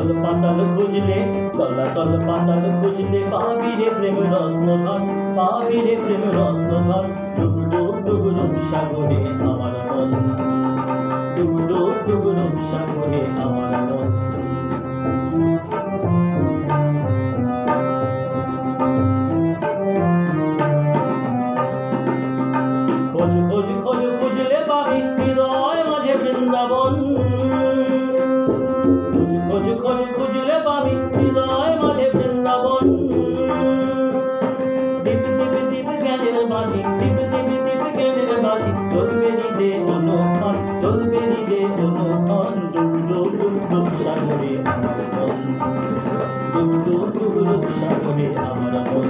তল পাতাল খুঁজলে তলাতল পাতাল খুঁজলে পাবি রে প্রেম রত্নধন, পাবি রে প্রেম রত্নধন। ডুব ডুব ডুব ডুব সাগরে আমার মন, ডুব ডুব ডুব ডুব সাগরে আমার মন। খোঁজ খোঁজ খোঁজ খুঁজলে পাবি হৃদয় মাঝে বৃন্দাবন, খোঁজ খোঁজ খোঁজ খুঁজলে পাবি হৃদয় মাঝে বৃন্দাবন। দীপ দীপ দীপ জ্ঞানের বাতি, দীপ দীপ দীপ জ্ঞানের বাতি, জ্বলবে হৃদে অনুক্ষণ, জ্বলবে হৃদে অনুক্ষণ। ডুব ডুব ডুব ডুব সাগরে আমার মন, ডুব ডুব ডুব ডুব সাগরে আমার মন।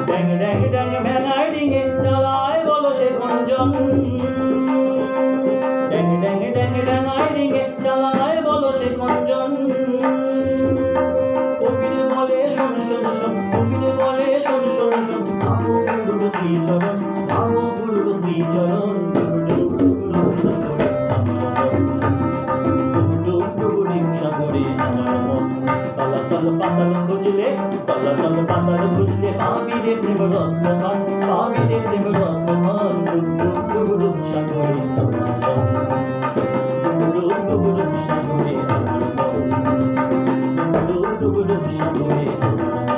ড্যাং ড্যাং ড্যাং ভেঙাই ডিঙে চালায় বলো সে গুঞ্জন, ড্যাং ড্যাং ড্যাং ড্যাঙাই ডিঙে চালায় বলো সে গুঞ্জন। কপিল বলে শোন শোন শোন, কপিল বলে শোন শোন শোন, ভাবো গুরুর শ্রীচরণ, ভাবো গুরুর শ্রীচরণ। ডুব ডুব ডুব সাগরে আমার মন, তলাতল পাতাল খুঁজলে তলাতল পাতাল খুঁজলে পাবি রে প্রেম রত্নধন, পাবি রে প্রেম রত্নধন। ডুব ডুব ডুব সাগরে আমার মন, ডুব ডুব ডুব সাগরে আমার মন, ডুব ডুব ডুব সাগরে আমার মন।